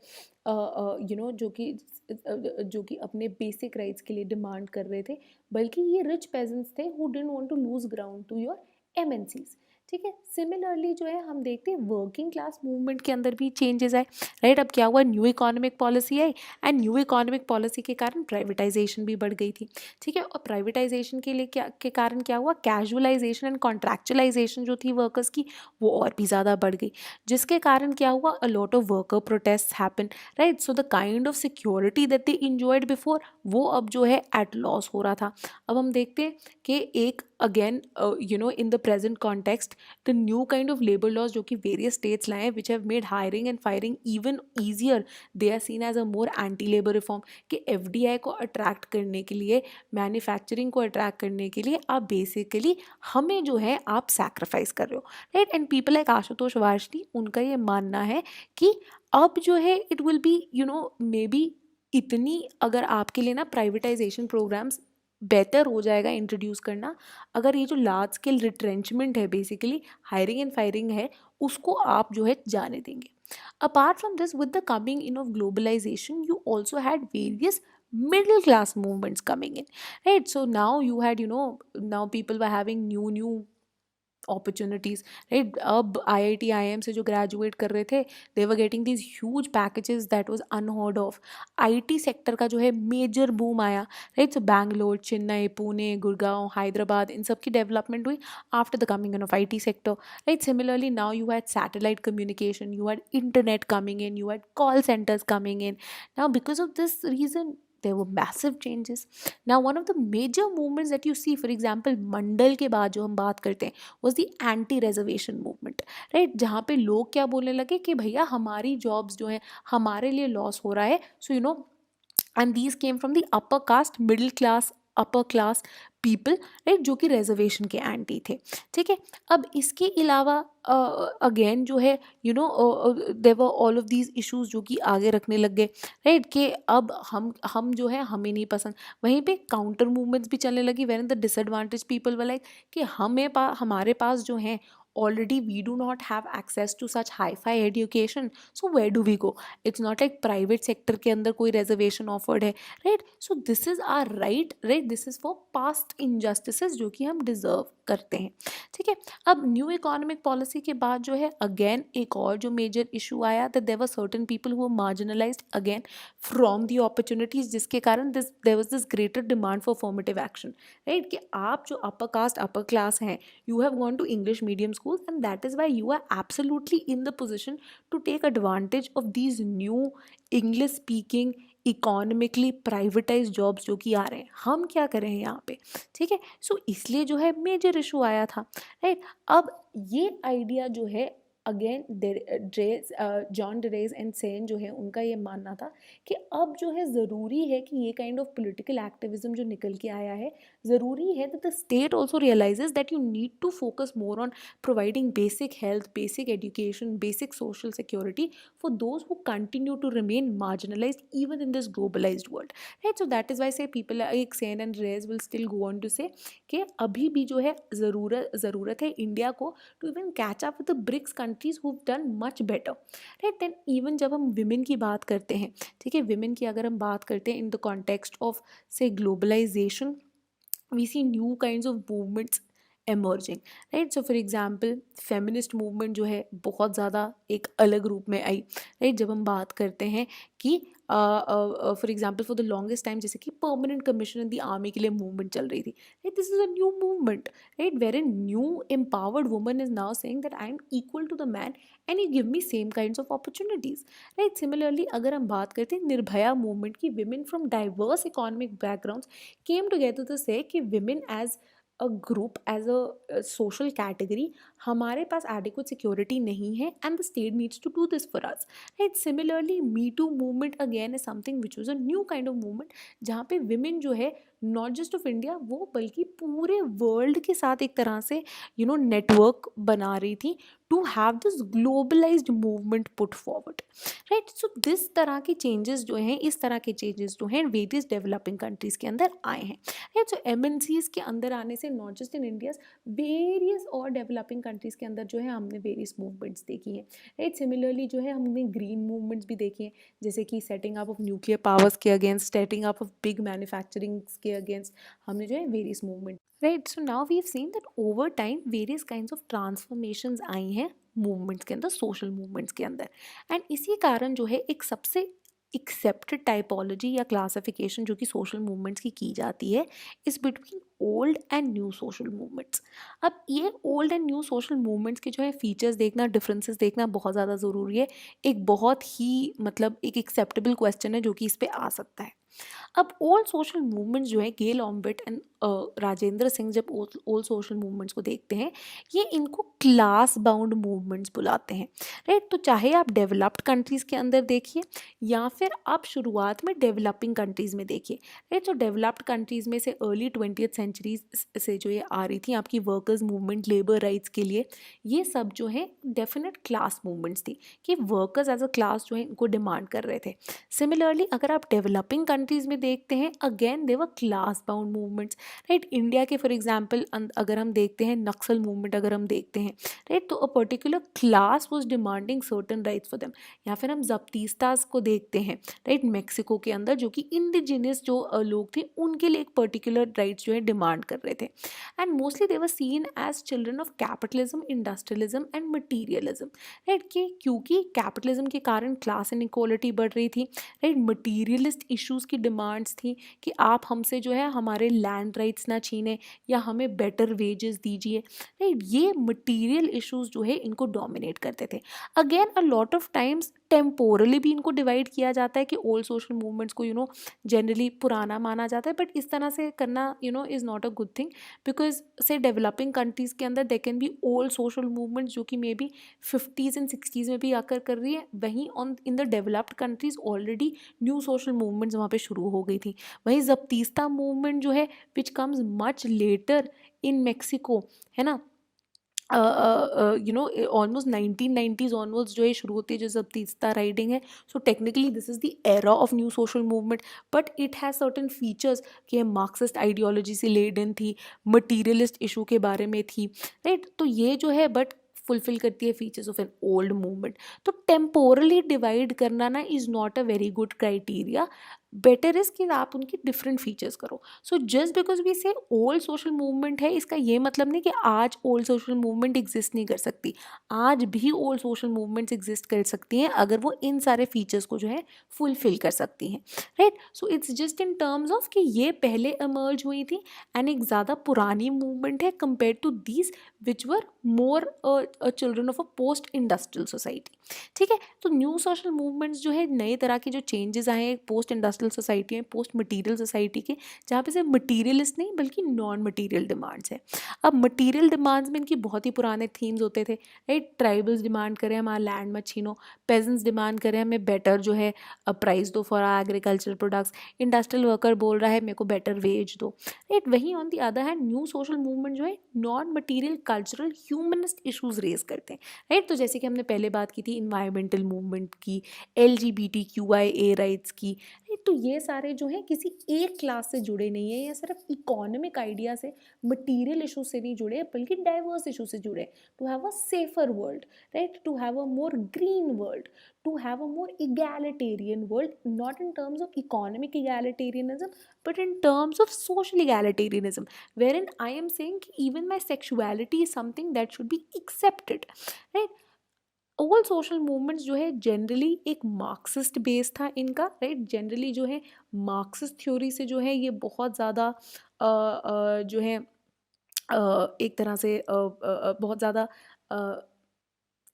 जो कि अपने बेसिक राइट्स के लिए डिमांड कर रहे थे, बल्कि ये रिच पेजेंट्स थे who didn't want to lose ground to your MNCs, ठीक है। सिमिलरली जो है हम देखते हैं वर्किंग क्लास मूवमेंट के अंदर भी चेंजेस आए, राइट। अब क्या हुआ, new economic policy I, and new economic policy के कारण प्राइवेटाइजेशन भी बढ़ गई थी, ठीक है। और प्राइवेटाइजेशन के लिए क्या के कारण क्या हुआ, कैजुअलाइजेशन एंड कॉन्ट्रैक्चुअलाइजेशन जो थी वर्कर्स की वो और भी ज़्यादा बढ़ गई, जिसके कारण क्या हुआ, अ lot of worker protest happen, right. So the kind of security that they enjoyed before, वो अब जो है एट लॉस हो रहा था। अब हम देखते हैं कि एक again in the present context, the new kind of labour laws जो कि वेरियस स्टेट्स लाए हैं which have made hiring and firing even easier, they are seen as a more anti labour reform, कि FDI को attract करने के लिए, manufacturing को अट्रैक्ट करने के लिए आप बेसिकली हमें जो है आप सैक्रिफाइस कर रहे हो, right. And people like Ashutosh Varshney, उनका ये मानना है कि अब जो है it will be maybe इतनी, अगर आपके लिए ना प्राइवेटाइजेशन प्रोग्राम्स बेटर हो जाएगा इंट्रोड्यूस करना, अगर ये जो लार्ज स्केल रिट्रेंचमेंट है, बेसिकली हायरिंग एंड फायरिंग है, उसको आप जो है जाने देंगे। Apart from this, with the coming in of globalization, you also had various middle class movements coming in, right? So now you had, now people were having new opportunities, right? अब IIT IIM से जो graduate कर रहे थे, they were getting these huge packages that was unheard of. IT sector का जो है major boom आया, राइट। सो बैंगलोर, चेन्नई, पुणे, गुड़गांव, हैदराबाद, इन सब की डेवलपमेंट हुई after the coming in of IT sector, right. Similarly now you had satellite communication, you had internet coming in, you had call centers coming in. Now because of this reason there were massive changes. Now one of the major movements that you see, for example मंडल के बाद जो हम बात करते हैं, was the anti reservation movement, right? जहाँ पे लोग क्या बोलने लगे कि भैया हमारी जॉब्स जो है हमारे लिए लॉस हो रहा है, so and these came from the upper caste, middle class, upper class people, right, जो कि रिजर्वेशन के एंटी थे, ठीक है। अब इसके अलावा अगेन जो है there were all of these issues जो कि आगे रखने लग गए, राइट, कि अब हम जो है हमें नहीं पसंद। वहीं पे काउंटर मूवमेंट्स भी चलने लगी, when the disadvantage people were like कि हमारे पास जो है already we do not have access to such hi-fi education, so where do we go? It's not like private sector के अंदर कोई reservation offered है, right? So this is our right, this is for past injustices जो कि हम deserve करते हैं, ठीक है। अब न्यू इकोनॉमिक पॉलिसी के बाद जो है अगेन एक और जो मेजर इशू आया, that there were certain people who were marginalized again from the opportunities, जिसके कारण there was this greater demand for affirmative action, right? कि आप जो upper caste upper class हैं, you have gone to English medium schools and that is why you are absolutely in the position to take advantage of these new English speaking economically privatise jobs जो कि आ रहे हैं। हम क्या करें हैं यहाँ पे, ठीक है। सो इसलिए जो है मेजर इशू आया था, राइट। अब ये आइडिया जो है अगेन जॉन डरेज एंड सेन जो है उनका ये मानना था कि अब जो है ज़रूरी है कि ये काइंड ऑफ पॉलिटिकल एक्टिविज्म जो निकल के आया है, ज़रूरी है that the state also realises that you need to focus more on providing basic health, basic education, basic social security for those who continue to remain marginalized even in this globalized world, right? So that is why say people like Sen and Reyes will still go on to say कि अभी भी जो है ज़रूरत है India को to even catch up with the BRICS countries who've done much better, right? Then even जब हम women की बात करते हैं, ठीक है, women की अगर हम बात करते हैं in the context of say globalization, we see new kinds of movements emerging, right? So for example feminist movement जो है बहुत ज़्यादा एक अलग रूप में आई, right? जब हम बात करते हैं कि for example for the longest time जैसे कि permanent commission in the army के लिए मूवमेंट चल रही थी, right? This is a new movement, right, where in new empowered woman is now saying that I am equal to the man and you give me same kinds of opportunities, right? Similarly अगर हम बात करते हैं Nirbhaya movement की, women from diverse economic backgrounds came together to say कि women as a group as a social category हमारे पास adequate security नहीं है and the state needs to do this for us, right? Similarly me too movement again is something which was a new kind of movement जहाँ पे women जो है not just of India वो बल्कि पूरे world के साथ एक तरह से नेटवर्क बना रही थी to have this globalised movement put forward, right? So this तरह के चेंजेस जो हैं, इस तरह के चेंजेस जो हैं वेरियस डेवलपिंग कंट्रीज़ के अंदर आए हैं, राइट? सो MNCs के अंदर आने से not just in India, various और डेवलपिंग कंट्रीज़ के अंदर जो है हमने वेरियस मूवमेंट्स देखी हैं, राइट? सिमिलरली जो है हमने ग्रीन मूवमेंट्स भी देखी हैं, जैसे कि setting up of nuclear powers के against, setting up of big manufacturing के अगेंस्ट हमने जो है various movement, right? So now we have seen that over time various kinds of transformations आई हैं मूवमेंट्स के अंदर, सोशल मूवमेंट्स के अंदर, एंड इसी कारण जो है एक सबसे एक्सेप्टेड टाइपोलॉजी या क्लासिफिकेशन जो कि सोशल मूवमेंट्स की जाती है इस between old and new social movements. अब ये old and new social movements के जो है फीचर्स देखना, डिफरेंसेस देखना बहुत ज़्यादा ज़रूरी है। एक बहुत ही मतलब एक एक्सेप्टेबल क्वेश्चन है जो कि इस पे आ सकता है। अब ओल्ड सोशल मूवमेंट्स जो है गेल ऑम्बिट एंड राजेंद्र सिंह जब ओल्ड सोशल मूवमेंट्स को देखते हैं, ये इनको क्लास बाउंड मूवमेंट्स बुलाते हैं, राइट? तो चाहे आप डेवलप्ड कंट्रीज़ के अंदर देखिए या फिर आप शुरुआत में डेवलपिंग कंट्रीज़ में देखिए, राइट? तो डेवलप्ड कंट्रीज़ में से अर्ली 20th सेंचुरीज से जो ये आ रही थी आपकी वर्कर्स मूवमेंट, लेबर राइट्स के लिए, ये सब जो है डेफिनेट क्लास मूवमेंट्स थी कि वर्कर्स एज अ क्लास जो है इनको डिमांड कर रहे थे। सिमिलरली अगर आप डेवलपिंग कंट्रीज़ में देखते हैं, again they were class bound movements, right? India के फॉर एग्जांपल अगर हम देखते हैं नक्सल मूवमेंट अगर हम देखते हैं, राइट, तो अ particular class was demanding certain rights for them. या फिर हम जप्तीस्तास को देखते हैं, राइट, मेक्सिको के अंदर, जो कि इंडिजिनियस जो लोग थे उनके लिए एक पर्टिकुलर राइट्स जो है डिमांड कर रहे थे, and mostly they were seen as children of capitalism, industrialism and materialism, right? कि क्योंकि कैपिटलिज्म के कारण क्लास इनइक्वालिटी बढ़ रही थी, राइट? मटीरियलिस्ट इश्यूज़ की डिमांड्स थी कि आप हमसे जो है हमारे लैंड राइट्स ना छीने या हमें बेटर वेजेस दीजिए, राइट? ये मटीरियल इश्यूज़ जो है इनको डोमिनेट करते थे। Again a lot of times temporarily भी इनको डिवाइड किया जाता है कि ओल्ड सोशल मूवमेंट्स को जनरली पुराना माना जाता है, बट इस तरह से करना is not a good thing, because से डेवलपिंग कंट्रीज़ के अंदर they can be old social movements जो कि may be 50s and 60s में भी आकर कर रही है, वहीं on in the developed countries already knew social movements वहाँ पे शुरू हो गई थी। वहीं जप्तीस्ता मूवमेंट जो है which comes much later in Mexico, है ना, ऑलमोस्ट 1990s ऑनवर्ड्स जो है शुरू होती है जो जप्तीस्ता राइडिंग है। So technically this is the era of new social movement, but it has certain features कि ये मार्क्सिस्ट आइडियोलॉजी से लेडन थी, मटीरियलिस्ट इशू के बारे में थी, राइट? तो ये जो है बट फुलफिल करती है features of an old movement. तो टेम्पोरली डिवाइड करना ना is not a very good criteria, better is कि आप उनकी डिफरेंट फीचर्स करो। सो जस्ट बिकॉज वी से ओल्ड सोशल मूवमेंट है, इसका ये मतलब नहीं कि आज ओल्ड सोशल मूवमेंट एग्जिस्ट नहीं कर सकती। आज भी ओल्ड सोशल मूवमेंट्स एग्जिस्ट कर सकती हैं अगर वो इन सारे फीचर्स को जो है फुलफिल कर सकती हैं, right? So it's just in terms of कि ये पहले एमर्ज हुई थी एंड एक ज़्यादा पुरानी मूवमेंट है compare to these which were more children of a post industrial society, ठीक है? तो न्यू सोशल मूवमेंट्स जो है नए तरह के जो चेंजेस आए हैं पोस्ट इंडस्ट्रियल इंडस्ट्रियल सोसाइटी है, पोस्ट मटीरियल सोसाइटी के, जहाँ पे सिर्फ मटीरियलिस्ट नहीं बल्कि नॉन मटीरियल डिमांड्स है। अब मटीरियल डिमांड्स में इनकी बहुत ही पुराने थीम्स होते थे, राइट। ट्राइबल्स डिमांड करें हमारा लैंड मत छीनो, पेजेंट्स डिमांड करें हमें बेटर जो है प्राइस दो for our agricultural products, industrial worker बोल रहा है मेरे को बेटर वेज दो, राइट। वहीं on the other hand new social movement जो है non material cultural humanist issues raise करते हैं, राइट। तो जैसे कि हमने पहले बात की थी इन्वायरमेंटल मूवमेंट की, LGBTQIA राइट्स की, राइट। तो ये सारे जो हैं किसी एक क्लास से जुड़े नहीं है, ये सिर्फ इकोनॉमिक आइडिया से, मटीरियल इशू से नहीं जुड़े बल्कि डाइवर्स इशू से जुड़े। To have a safer world, right, to have a more green world, to have a more egalitarian world, not in terms of economic egalitarianism but in terms of social egalitarianism, wherein I am saying even my sexuality is something that should be accepted, right। All social movements जो है generally एक Marxist base था इनका, right. Generally जो है Marxist theory से जो है ये बहुत ज़्यादा जो है एक तरह से बहुत ज़्यादा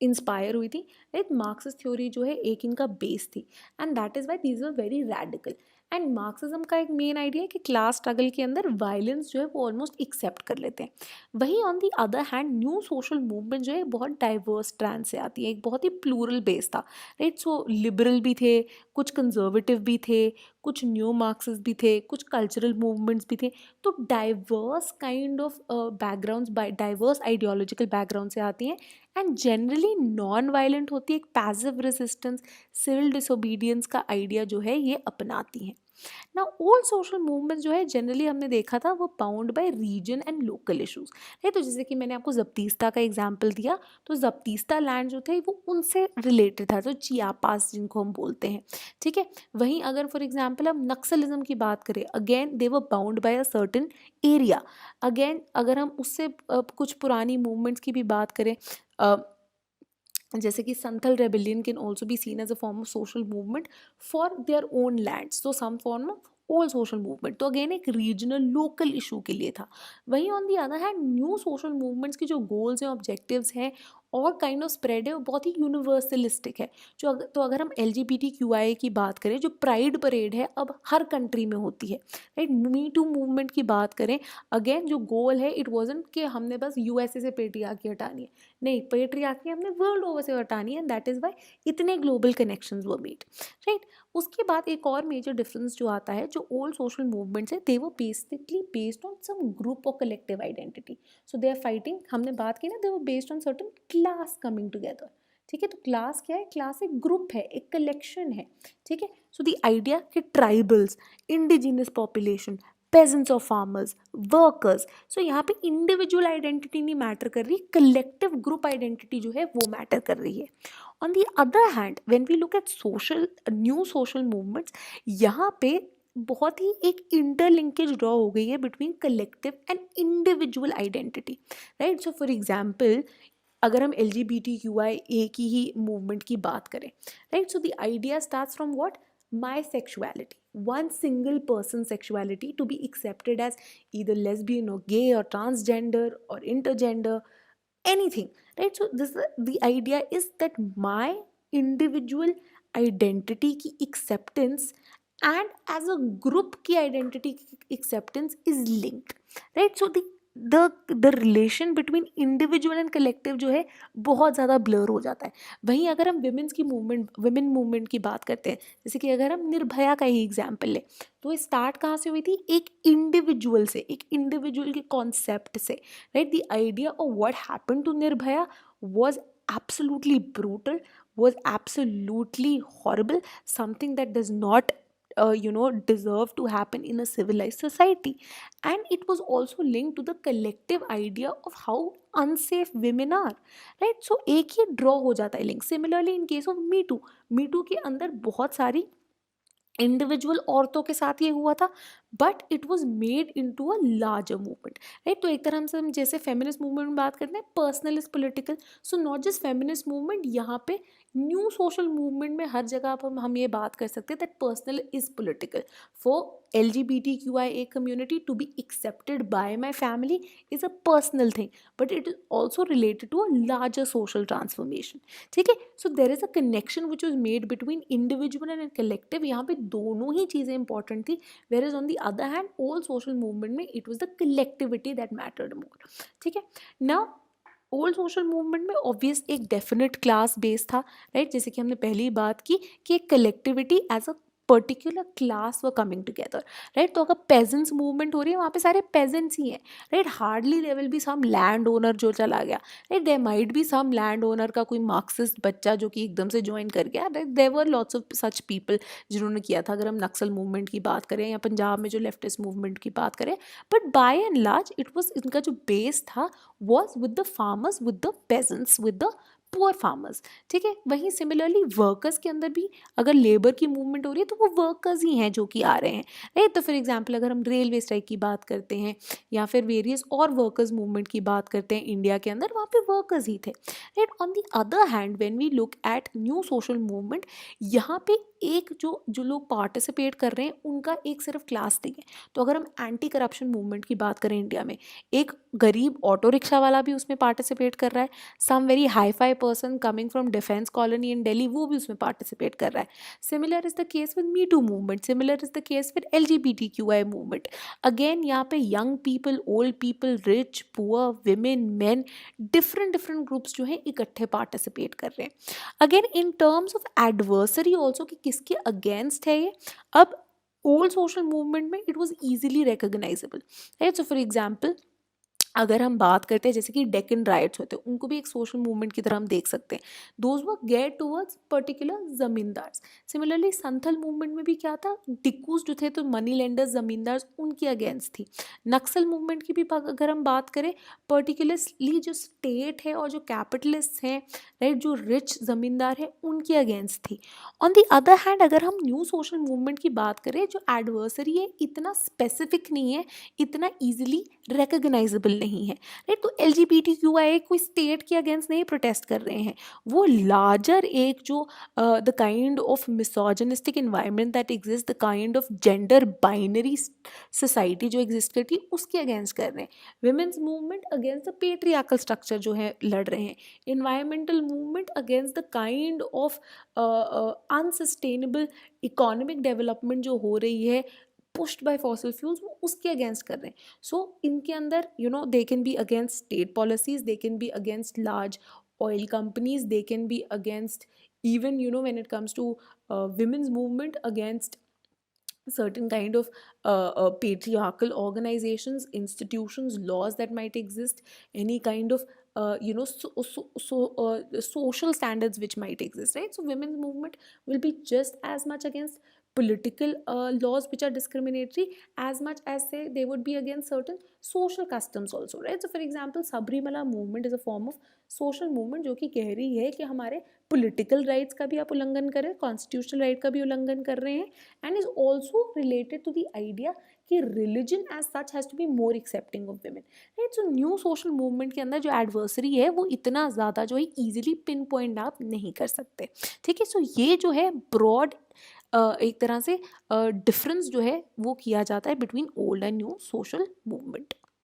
इंस्पायर हुई थी, राइट। मार्क्सिस्ट थ्योरी जो है एक इनका बेस थी, and that is why these were very radical. And Marxism का एक मेन आइडिया है कि क्लास स्ट्रगल के अंदर वायलेंस जो है वो ऑलमोस्ट एक्सेप्ट कर लेते हैं। वहीं on the other hand new social movement जो है बहुत डाइवर्स स्ट्रैंड से आती है, एक बहुत ही प्लूरल बेस था, राइट। सो लिबरल भी थे, कुछ कंजर्वेटिव भी थे, कुछ न्यू मार्क्सिस्ट भी थे, कुछ कल्चरल मूवमेंट्स भी थे। तो diverse kind of backgrounds, diverse ideological background से आती हैं, एंड जनरली नॉन वायलेंट होती है, एक पैसिव रेजिस्टेंस, सिविल डिसोबीडियंस का आइडिया जो है ये अपनाती हैं। ना ऑल सोशल मूवमेंट्स जो है जनरली हमने देखा था वो bound by region and local issues है। तो जैसे कि मैंने आपको जब्तीस्ता का एग्जांपल दिया, तो जब्तीस्ता लैंड जो थे वो उनसे रिलेटेड था, तो चियापास जिनको हम बोलते हैं, ठीक है। वहीं अगर फॉर एग्जांपल हम नक्सलिज्म की बात करें, again they were bound by a certain area. Again अगर हम उससे कुछ पुरानी मूवमेंट्स की भी बात करें, जैसे कि Santhal rebellion can also be seen as a form of social movement for their own lands, तो some form of all social movement, तो अगेन एक रीजनल लोकल इशू के लिए था। वहीं on the other hand new social movements की जो goals हैं, ऑब्जेक्टिव्स हैं और काइंड ऑफ स्प्रेड है वो बहुत ही यूनिवर्सलिस्टिक है। तो अगर हम LGBTQIA की बात करें, जो प्राइड परेड है अब हर कंट्री में होती है, राइट। मी टू मूवमेंट की बात करें, अगेन जो गोल है इट वॉजंट कि हमने बस USA से पेट्रियार्की हटानी है, नहीं, पेट्रियार्की हमने वर्ल्ड ओवर से हटानी है, एंड दैट इज़ वाई इतने global connections were made, right. उसके बाद एक और मेजर डिफरेंस जो आता है, जो ओल्ड सोशल मूवमेंट्स है they were basically based on some group और collective identity. So they are fighting, हमने बात की ना, they were based on certain class coming together, ठीक है। तो क्लास क्या है? क्लास एक ग्रुप है, एक कलेक्शन है, ठीक है। सो द आइडिया कि ट्राइबल्स, इंडिजिनस पॉपुलेशन, पेजेंट्स और फार्मर्स, वर्कर्स, सो यहाँ पे इंडिविजुअल आइडेंटिटी नहीं मैटर कर रही, कलेक्टिव ग्रुप आइडेंटिटी जो है वो मैटर कर रही है। On the other hand when we look at social new social movements, यहाँ पे बहुत ही एक इंटरलिंकेज ड्रॉ हो गई है between collective and individual identity, right. So for example अगर हम LGBTQIA की ही मूवमेंट की बात करें, right, so the idea starts from what? My sexuality, one single person's sexuality to be accepted as either lesbian or gay or transgender or intergender, anything, right? So this the idea is that my individual identity की acceptance and as a group की identity की acceptance is linked, right? So the relation between individual and collective जो है बहुत ज़्यादा blur हो जाता है। वहीं अगर हम विमेन मूवमेंट की बात करते हैं, जैसे कि अगर हम निर्भया का ही एग्जाम्पल लें, तो ये स्टार्ट कहाँ से हुई थी? एक इंडिविजुअल से, एक इंडिविजुअल के कॉन्सेप्ट से, right. The idea of what happened to Nirbhaya was absolutely brutal, was absolutely horrible, something that does not deserve to happen in a civilized society. And it was also linked to the collective idea of how unsafe women are, right? So एक ही draw हो जाता है link. Similarly in case of me too के अंदर बहुत सारी individual औरतों के साथ ये हुआ था, but it was made into a larger movement, right. तो एक तरह से हम जैसे फेमिनिस्ट मूवमेंट में बात करते हैं personal is political, so not just feminist movement, यहाँ पे न्यू सोशल मूवमेंट में हर जगह पर हम ये बात कर सकते हैं that personal is political. For LGBTQIA community to be accepted by my family is a personal thing, but it is also related to a larger social transformation, ठीक है। So there is a connection which was made between individual and collective, यहाँ पे दोनों ही चीज़ें important थी। Where is on the other hand all social movement में it was the collectivity that mattered more, ठीक है। नाउ ओल्ड सोशल मूवमेंट में ऑब्वियस एक डेफिनेट क्लास बेस था, राइट, जैसे कि हमने पहले ही बात की कि एक collectivity as a particular class व कमिंग टुगेदर, राइट। तो अगर पेजेंट्स मूवमेंट हो रही है वहाँ पे सारे पेजेंट्स ही हैं, right. Hardly there will be some land owner जो चला गया, right. There might be some land owner का कोई मार्क्सिस्ट बच्चा जो कि एकदम से ज्वाइन कर गया, right. There were lots of such people जिन्होंने किया था, अगर हम नक्सल मूवमेंट की बात करें या पंजाब में जो लेफ्टिस्ट मूवमेंट की बात करें, but by and large it was, इनका जो बेस था was with the farmers, with the pageants, with the poor farmers, ठीक है। वहीं सिमिलरली वर्कर्स के अंदर भी अगर लेबर की मूवमेंट हो रही है तो वो वर्कर्स ही हैं जो कि आ रहे हैं, राइट। तो फॉर एग्जांपल अगर हम रेलवे स्ट्राइक की बात करते हैं या फिर वेरियस और वर्कर्स मूवमेंट की बात करते हैं इंडिया के अंदर, वहाँ पे वर्कर्स ही थे, right. On the other hand when we look at new social movement, यहाँ पे एक जो जो लोग पार्टिसिपेट कर रहे हैं उनका एक सिर्फ क्लास नहीं है। तो अगर हम एंटी करप्शन मूवमेंट की बात करें इंडिया में, एक गरीब ऑटो रिक्शा वाला भी उसमें पार्टिसिपेट कर रहा है, some very hi fi person coming from Defence Colony in Delhi वो भी उसमें पार्टिसिपेट कर रहा है। Similar is the case with me too movement, similar is the case with LGBTQI movement. Again यहाँ पे young people, old people, rich, poor, women, man, different different groups जो है इकट्ठे पार्टिसिपेट कर रहे हैं। Again in terms of adversary also कि किसके अगेंस्ट है ये, अब ओल्ड सोशल मूवमेंट में it was easily recognisable, right. So for example अगर हम बात करते हैं जैसे कि डेक्कन राइट्स होते हैं, उनको भी एक सोशल मूवमेंट की तरह हम देख सकते हैं। Those were get towards particular जमींदार्स। सिमिलरली संथल मूवमेंट में भी क्या था, डिक्कूज जो थे तो मनी लेंडर्स, जमींदार्स, उनके अगेंस्ट थी। नक्सल मूवमेंट की भी अगर हम बात करें, पर्टिकुलरली जो स्टेट है और जो कैपिटलिस्ट हैं, राइट, जो रिच जमींदार हैं, उनके अगेंस्ट थी। ऑन द अदर हैंड अगर हम न्यू सोशल मूवमेंट की बात करें, जो एडवर्सरी है इतना स्पेसिफिक नहीं है, इतना ईजिली रिकग्नाइजेबल नहीं है, राइट। तो LGBTQI कोई स्टेट के अगेंस्ट नहीं प्रोटेस्ट कर रहे हैं, वो लार्जर एक जो the kind of misogynistic environment that exist, the kind of gender binary society जो एग्जिस्ट करती है उसके अगेंस्ट कर रहे हैं। Women's movement against the patriarchal structure जो है लड़ रहे हैं। Environmental movement against the kind of unsustainable economic development जो हो रही है पुश्ड बाय फॉसिल फ्यूल्स, वो उसके अगेंस्ट कर रहे हैं। सो इनके अंदर they can be against state policies, they can be against large oil companies, they can be against even when it comes to women's movement, against certain kind of patriarchal organizations, institutions, laws that might exist, any kind of social standards which might exist, right? So women's movement will be just as much against political laws which are discriminatory as much as say they would be against certain social customs also, right? So for example Sabrimala movement is a form of social movement जो कि कह रही है कि हमारे political rights का भी आप उल्लंघन कर रहे हैं, constitutional right का भी उल्लंघन कर रहे हैं, and is also related to the idea कि religion as such has to be more accepting of women, right? So new social movement के अंदर जो adversary है वो इतना ज़्यादा जो है easily pinpoint आप नहीं कर सकते, ठीक है। So ये जो है broad एक तरह से डिफरेंस जो है वो किया जाता है between old and new social movement.